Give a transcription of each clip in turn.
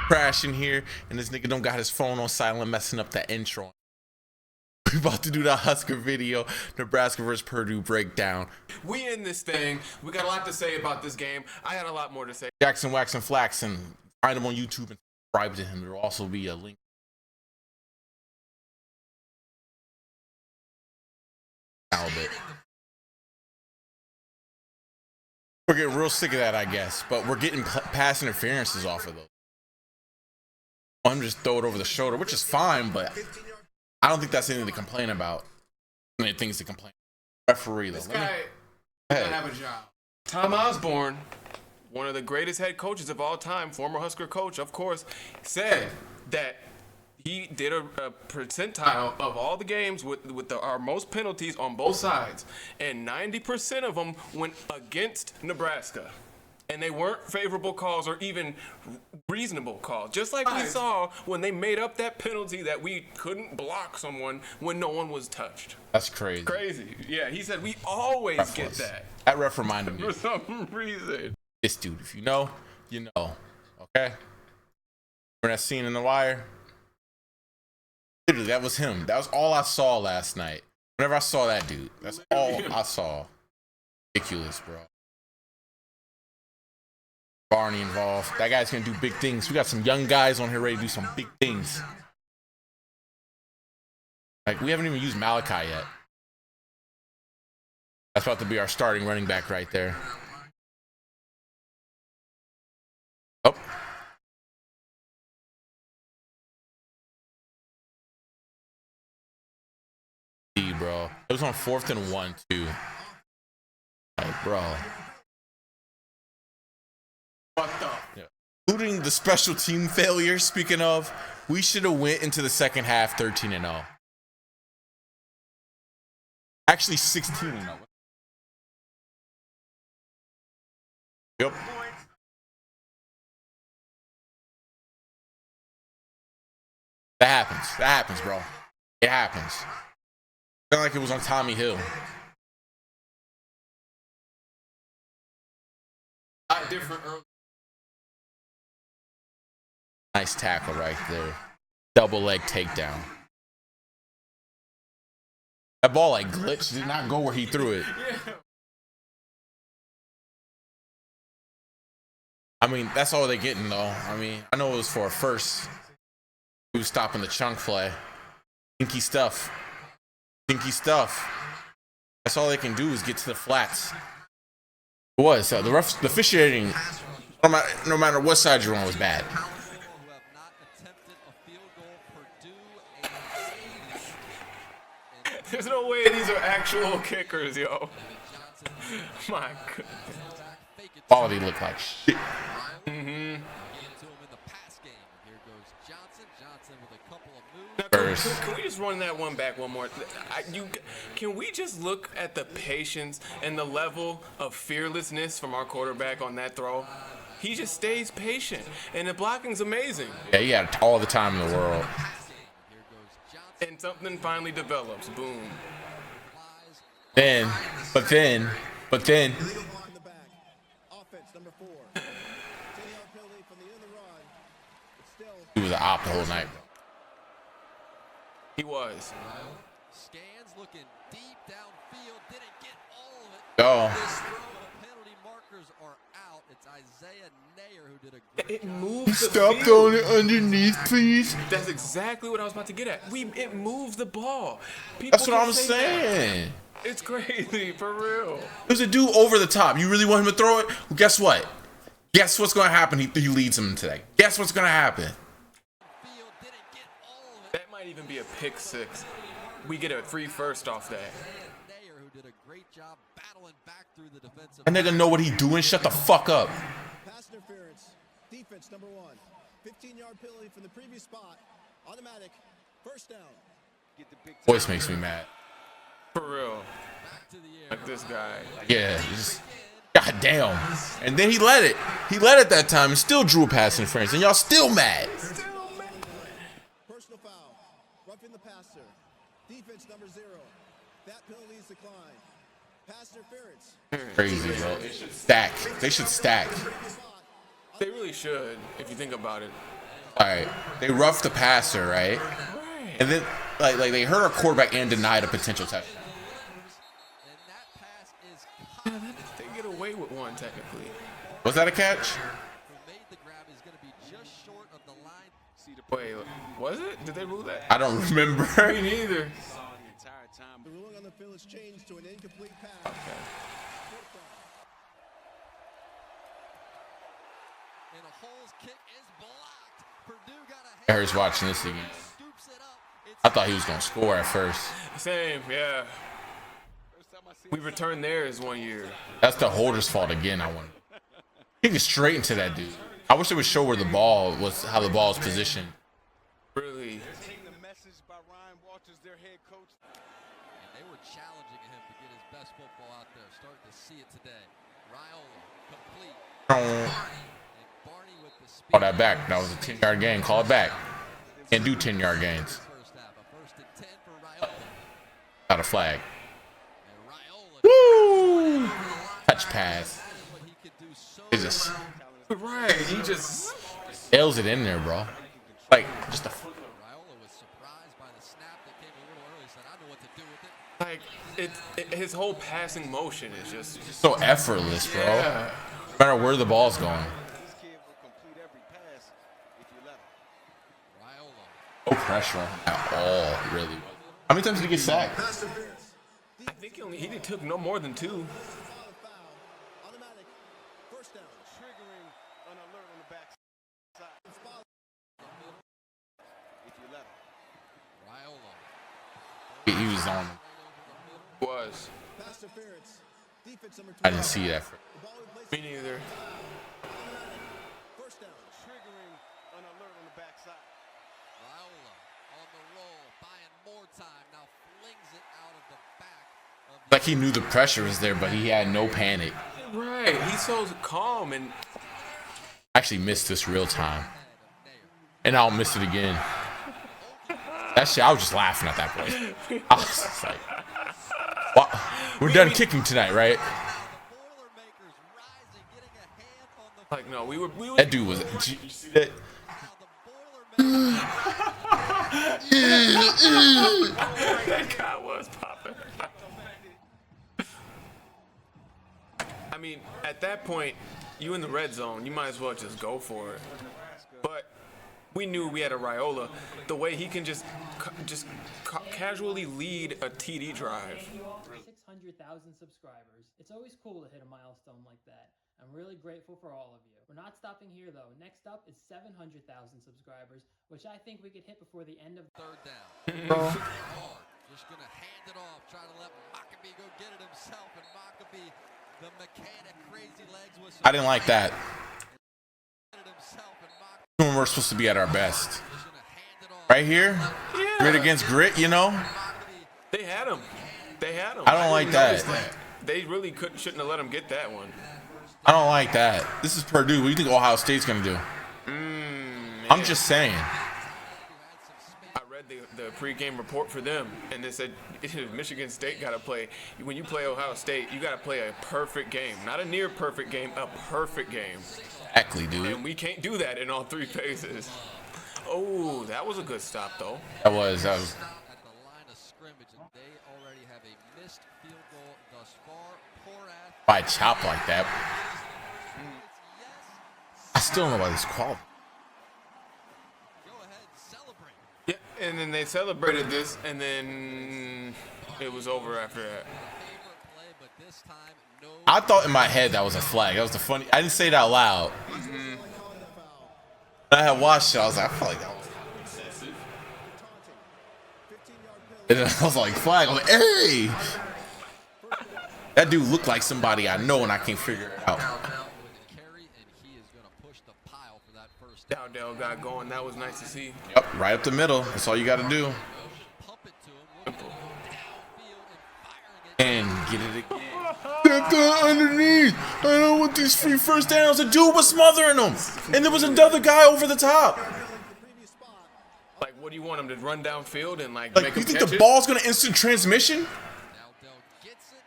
Krash in here, and this nigga don't got his phone on silent, messing up the intro. We about to do the Husker video, Nebraska versus Purdue breakdown. We in this thing. We got a lot to say about this game. I got a lot more to say. Jackson, Wax, and Flaxen. Find him on YouTube and subscribe to him. There will also be a link. A bit. We're getting real sick of that, I guess, but we're getting pass interferences off of those. I'm just throw it over the shoulder, which is fine, but I don't think that's anything to complain about. Any things to complain. Referee, though. This guy doesn't have a job. Tom Osborne, one of the greatest head coaches of all time, former Husker coach, of course, said that he did a percentile of all the games with our most penalties on both sides, and 90% of them went against Nebraska. And they weren't favorable calls or even reasonable calls. Just like we saw when they made up that penalty that we couldn't block someone when no one was touched. That's crazy. Crazy. Yeah, he said we always get that. That ref reminded me. For some reason. This dude, if you know, you know. Okay? Remember that scene in The Wire? Literally, that was him. That was all I saw last night. Whenever I saw that dude, that's all I saw. Ridiculous, bro. Barney involved. That guy's gonna do big things. We got some young guys on here ready to do some big things. Like, we haven't even used Malachi yet. That's about to be our starting running back right there. Oh. Bro, it was on 4th and 1 too. Like, bro. What the? Yeah. Including the special team failure, speaking of, we should have went into the second half 13-0. Actually 16-0. Yep. That happens. That happens, bro. It happens. Not like it was on Tommy Hill. Different early. Nice tackle right there. Double leg takedown. That ball like glitched, did not go where he threw it. Yeah. I mean, that's all they're getting though. I mean, I know it was for a first. He was stopping the chunk play. Kinky stuff. Kinky stuff. That's all they can do is get to the flats. It was. The officiating, no matter what side you're on, was bad. There's no way these are actual kickers, yo. My goodness. Quality looked like shit. Mm-hmm. Can we just run that one back one more? Can we just look at the patience and the level of fearlessness from our quarterback on that throw? He just stays patient, and the blocking's amazing. Yeah, he had all the time in the world. And something finally develops. Boom. But then. He was an op the whole night, bro. He was. Scans looking deep downfield, didn't get all of it. Go. Penalty markers are out. It's Isaiah Nair who did a great It moved the Stop field. throwing it underneath, please. That's exactly what I was about to get at. It moves the ball. People That's what can I'm say saying. that. It's crazy, for real. There's a dude over the top. You really want him to throw it? Well, guess what? Guess what's going to happen? He leads him today. Guess what's going to happen? That might even be a pick six. We get a free first off that. Nair who did a great job battling back through the defensive. That nigga know what he doing. Shut the fuck up. Pass interference. Defense number 1. 15-yard penalty from the previous spot. Automatic. First down. Get the big Voice makes me mad. For real. Like this guy. Yeah. God damn. And then he let it. He let it that time and still drew a pass interference. And y'all still mad. personal foul. Roughing the passer. Defense number 0. That penalty is declined. Pass interference. Crazy, bro. They should stack. They should stack. They really should, if you think about it. All right, they roughed the passer, right? And then like they hurt our quarterback and denied a potential touchdown. And that pass is They get away with one technically. Was that a catch? who made the grab is going to be just short of the line. Wait, was it? Did they rule that? I don't remember. Me neither. The ruling on the field has changed to an incomplete pass. And a hole's kick is blocked. Purdue got a I was watching this again. scoops it up. It's I thought he was gonna score at first. Same, yeah. We returned theirs 1 year. That's the holder's fault again. I wonder. He was straight into that dude. I wish they would show where the ball was, how the ball is positioned. Really. And they were challenging him to get his best football out there. Starting to see it today. Raiola complete. And Barney with the speed. Call that back. That was a 10-yard gain. Call it back. Can't do 10-yard gains. First half, a 1st and 10 for Raiola. Got a flag. And Raiola Woo! Touch pass. what he could do so Jesus. Right. He just. Nails it in there, bro. Like just a. Raiola was surprised by the snap that came a little early. Said, "I know what to do with it." Like his whole passing motion is just So effortless, bro. yeah. No matter where the ball's going. Raiola. No pressure on him at all, really. How many times did he get sacked? I think he took no more than 2. Automatic. First down. Triggering an alert on the backside. If you let him. Raiola. He was on. Was. Pass interference. Defense number 12. I didn't see that. The ball replaced. Me neither. First down. Triggering an alert on the backside. Raiola on the roll, buying more time. Now flings it out of the back of the Like he knew the pressure was there, but he had no panic. Right. He's so calm and I actually missed this real time. And I'll miss it again. That shit, I was just laughing at that point. I was just like, well, we're done kicking tonight, right? Boilermakers rising, getting a hand on the like no, we were That dude was. Did you see that? Boilermakers. that guy was popping. I mean, at that point, you in the red zone, you might as well just go for it. But we knew we had a Raiola. The way he can just casually lead a TD drive. 600,000 subscribers. It's always cool to hit a milestone like that. I'm really grateful for all of you. We're not stopping here though. Next up is 700,000 subscribers, which I think we could hit before the end of Third down. Just gonna hand it off, try to let Maccabee go get it himself, and Maccabee, the mechanic, crazy legs was. I didn't like that. Get it himself, and Maccabee When we're supposed to be at our best. just gonna hand it off. Right here, grit against grit, you know? Maccabee, They had him. They had him. I don't like didn't that. notice They really shouldn't have let him get that one. I don't like that. This is Purdue. What do you think Ohio State's going to do? I'm just saying. I read the pregame report for them, and they said Michigan State got to play. When you play Ohio State, you got to play a perfect game. Not a near perfect game, a perfect game. Exactly, dude. And we can't do that in all 3 phases. Oh, that was a good stop, though. That was. at the line of scrimmage, and they already have a missed field goal thus far. Porath, By chop like that. it's yes. I still don't know about this quality. Go ahead, celebrate. Yeah, and then they celebrated this, and then it was over after that. Favorite play, but this time no. I thought in my head that was a flag. That was the funny. I didn't say it out loud. I had watched it. I was like, I feel like that was. And then I was like, flag. I'm like, hey! That dude looked like somebody I know and I can't figure it out. Carry, and he is going to push the pile for that first down. Dowdell got going. That was nice to see. Yep, right up the middle. That's all you got to do. Pump it to him. Looking field and firing it. And get it again. Get that underneath. I don't want these free first downs. The dude was smothering them. And there was another guy over the top. Like, what do you want him to run downfield and make Like, him you think catch the it? ball's going to instant transmission? Dowdell gets it.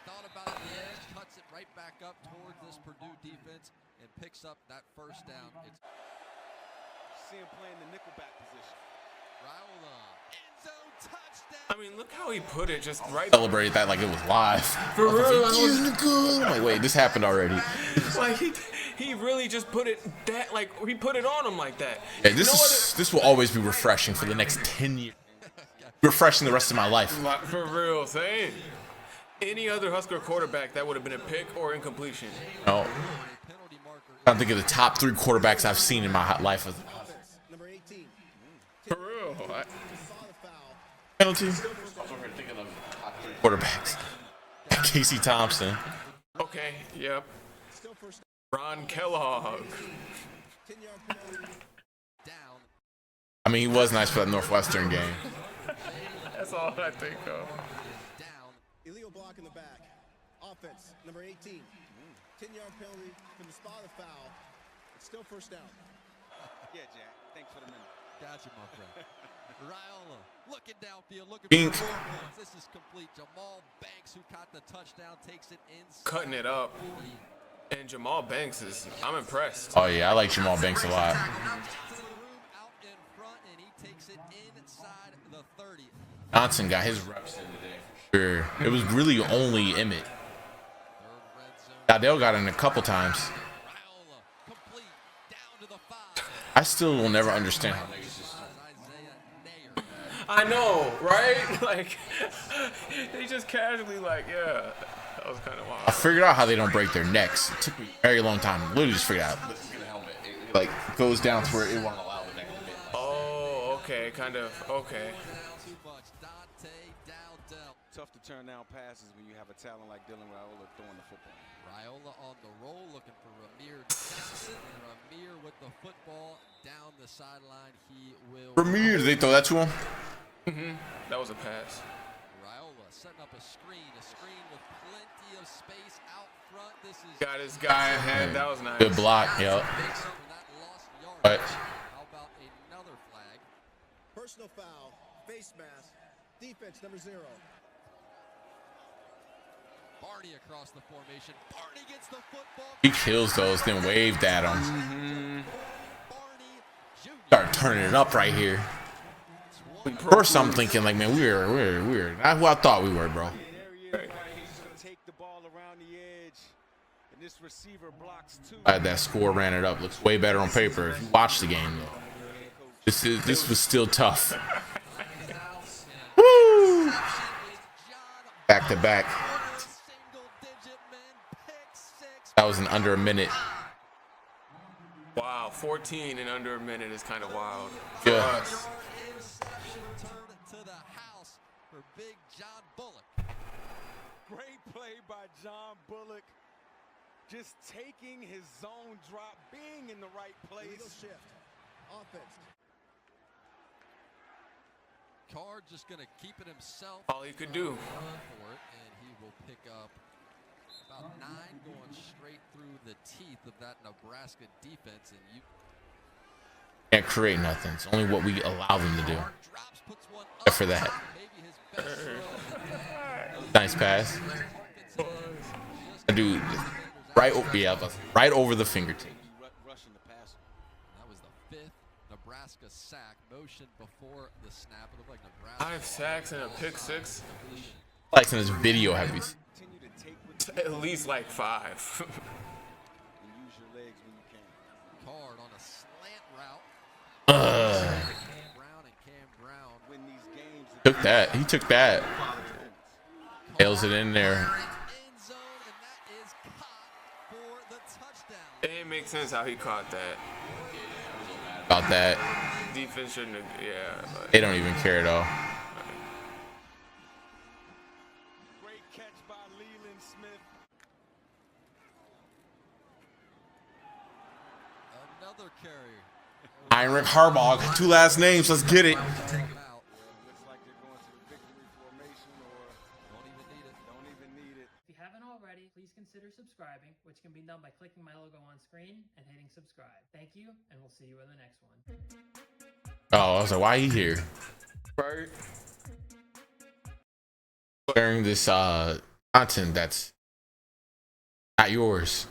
Thought about the edge. Cuts it right back up towards this Purdue defense and picks up that first down. It's see him playing the nickelback position. Raiola, end zone touchdown. I mean, look how he put it just right. Celebrated that like it was live. For real. I'm like, wait, this happened already. Like he really just put it that like he put it on him like that. Hey, this will always be refreshing for the next 10 years. Refreshing the rest of my life. For real, same. Any other Husker quarterback that would have been a pick or incompletion. No. I'm thinking of the top 3 quarterbacks I've seen in my life. Number 18. For real. Penalty. I was over here thinking of top 3 quarterbacks. Casey Thompson. Okay. Yep. Still first Ron Kellogg. 10-yard penalty. Down. I mean, he was nice for that Northwestern game. That's all I think of. Down. Illegal block in the back. Offense, number 18. 10-yard penalty from the spot of foul. It's still first down. Yeah, Jack. Thanks for the minute. Gotcha, my friend. Raiola looking downfield, looking Bink. for points. This is complete. Jamal Banks, who caught the touchdown, takes it inside. Cutting it up. And Jamal Banks I'm impressed. Oh, yeah, I like Jamal Banks a lot. Out in front, and he takes it inside the 30. Johnson got his reps in today. Sure. It was really only Emmett. Third red zone. Dale got in a couple times. Raiola complete down to the 5. I still will never understand how niggas just. Isaiah Nair. I know, right? Like they just casually like, yeah. That was kind of I wild. figured out how they don't break their necks. It took me a very long time. Literally just figured out. It like goes down to where it won't allow the neck to bend. Oh, okay, kind of. Okay. Too much. Dante Dowdell. Tough to turn down passes when you have a talent like Dylan Raiola throwing the football. Raiola on the roll, looking for Ramir Jackson. Ramir with the football down the sideline. He will. Ramir, did they throw that to him? That was a pass. Raiola setting up a screen with plenty of space out front. This is Got his guy ahead. That was nice. Good block, yep. makes up for that lost But yardage. How about another flag? Personal foul. Face mask. Defense, number 0. Barney across the formation. Barney gets the football. he kills those, then waved at him. Barney Jr. Start turning it up right here. Of course, I'm thinking like, man, we're not who I thought we were, bro. There he is. He's just going to take the ball around the edge. And this receiver blocks 2. Glad that score ran it up. Looks way better on paper. If you watch the game, though, this was still tough. Woo! Back to back. Single-digit men. Pick 6. That was in under a minute. Wow, 14 in under a minute is kind of wild. Yeah. Us. Turn to the house for Big John Bullock. Great play by John Bullock. Just taking his zone drop, being in the right Illegal place. shift. Offense. Card just going to keep it himself. All he could do. For it, and he will pick up about 9 going straight through the teeth of that Nebraska defense. And you Can't create nothing. It's only what we allow them to do. drops, puts one up. Except for that. Maybe his best throw. Nice pass. Dude, right over the fingertip. Rushing the passer. That was the 5th Nebraska sack. Motion before the snap. It looked like Nebraska. 5 sacks and a pick 6. Like in this video, have you seen? Continue to take what you At least like 5. and use your legs when you can. Card on a slant route. Brown and Cam Brown. Win these games. Took that. He took that. Tails it in there. End zone, and that is caught for the touchdown. It didn't make sense how he caught that. About that. Defense shouldn't have, yeah. But They don't even care though. Great catch by Leland Smith. Another carry. Heinrich Harbaugh. 2 last names. Let's get it. Out. Looks like they're going to the victory formation or Don't even need it. don't even need it. If you haven't already, please consider subscribing, which can be done by clicking my logo on screen and hitting subscribe. Thank you, and we'll see you in the next one. Oh, I was like, why he here? right? Sharing this content that's not yours.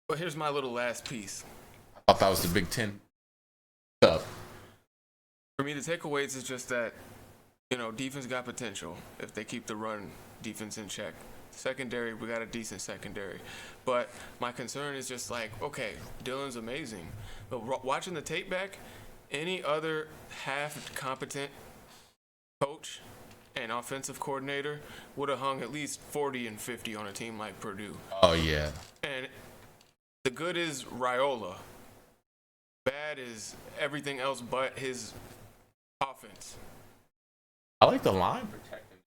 But here's my little last piece. thought that was the Big Ten. Up. For me, the takeaways is just that, defense got potential if they keep the run defense in check. Secondary, we got a decent secondary. But my concern is just like, okay, Dylan's amazing. But watching the tape back, any other half-competent coach and offensive coordinator would have hung at least 40 and 50 on a team like Purdue. Oh, yeah. And the good is Raiola. Bad is everything else but his offense. I like the line protecting.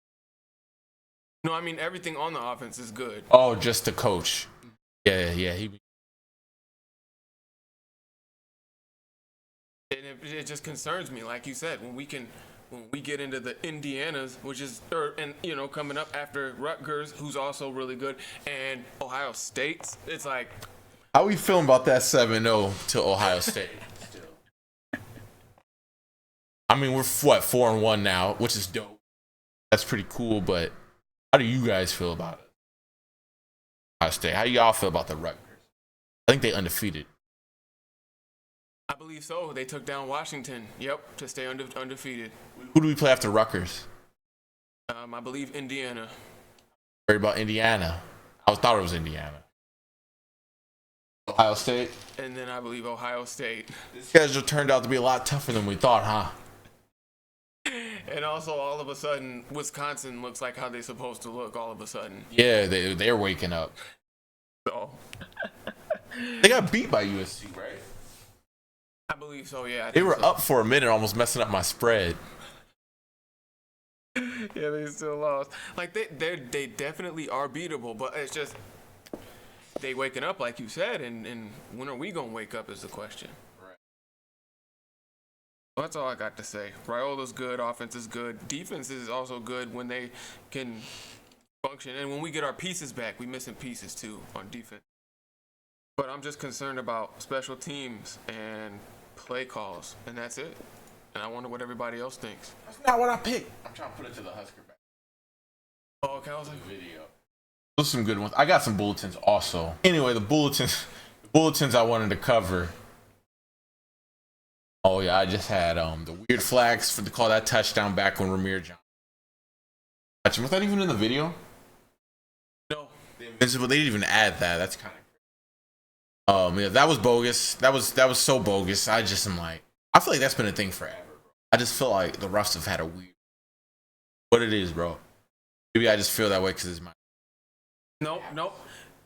No, I mean everything on the offense is good. Oh, just the coach. Yeah. It just concerns me, like you said, when we get into the Indianas, which is coming up after Rutgers, who's also really good, and Ohio State, it's like, how we feeling about that 7-0 to Ohio State? I mean, we're 4-1 now, which is dope. That's pretty cool, but how do you guys feel about it? Ohio State. How do y'all feel about the Rutgers? I think they undefeated. I believe so. They took down Washington. Yep, to stay undefeated. Who do we play after Rutgers? I believe Indiana. Worried about Indiana. I thought it was Indiana. Ohio State. And then I believe Ohio State. This schedule turned out to be a lot tougher than we thought, huh? And also, all of a sudden, Wisconsin looks like how they're supposed to look all of a sudden. Yeah, they're waking up. So they got beat by USC, right? I believe so, yeah. They were up for a minute, almost messing up my spread. Yeah, they still lost. Like, they definitely are beatable, but it's just they waking up, like you said, and when are we going to wake up is the question. Right. Well, that's all I got to say. Raiola's good, offense is good. Defense is also good when they can function. And when we get our pieces back, we missing pieces, too, on defense. But I'm just concerned about special teams and play calls, and that's it. And I wonder what everybody else thinks. That's not what I picked. I'm trying to put it to the Husker back. Oh, okay, I was like, video. Those are some good ones. I got some bulletins also. Anyway, the bulletins I wanted to cover. Oh yeah, I just had the weird flags to call that touchdown back when Ramir Johnson. Was that even in the video? no. They didn't even add that. That's kind of. Yeah, that was bogus. That was so bogus. I just am like, I feel like that's been a thing forever, bro. I just feel like the refs have had a weird. What it is, bro. Maybe I just feel that way because it's my. Nope.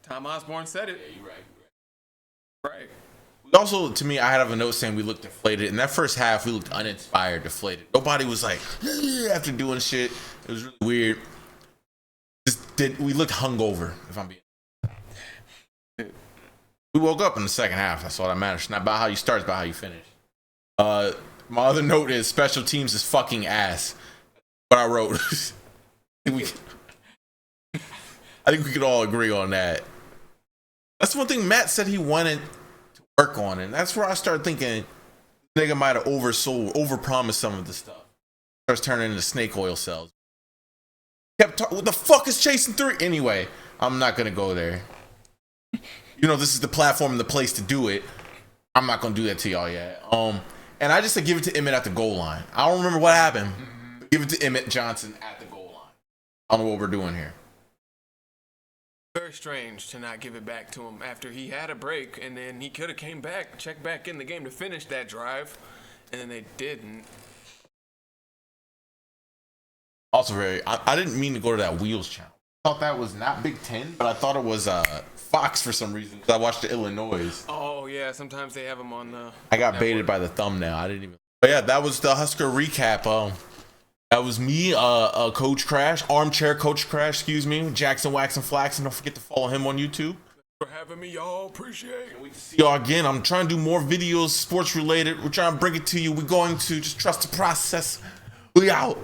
Tom Osborne said it. Yeah, you're right. Right. Also, to me, I have a note saying we looked deflated. In that first half, we looked uninspired, deflated. Nobody was like, after doing shit. It was really weird. We looked hungover, if I'm being. We woke up in the second half. That's all that matters. It's not about how you start, it's about how you finish. My other note is special teams is fucking ass. What I wrote. I think we could all agree on that. That's one thing Matt said he wanted to work on, and that's where I started thinking nigga might have overpromised some of the stuff. Starts turning into snake oil cells. What the fuck is chasing through? Anyway, I'm not gonna go there. You know, this is the platform and the place to do it. I'm not gonna do that to y'all yet. And I just said give it to Emmett at the goal line. I don't remember what happened. But give it to Emmett Johnson at the goal line. I don't know what we're doing here. Very strange to not give it back to him after he had a break, and then he could have came back, checked back in the game to finish that drive, and then they didn't. Also I didn't mean to go to that Wheels channel. I thought that was not Big Ten, but I thought it was Fox for some reason. I watched the Illinois. Oh yeah, sometimes they have them on the. I got baited by the thumbnail. I didn't even. But yeah, that was the Husker recap. That was me, Coach Krash, armchair Coach Krash, excuse me, Jackson Wax and Flax, and don't forget to follow him on YouTube. For having me, y'all. Appreciate it. See y'all again. I'm trying to do more videos, sports related. We're trying to bring it to you. We're going to just trust the process. We out.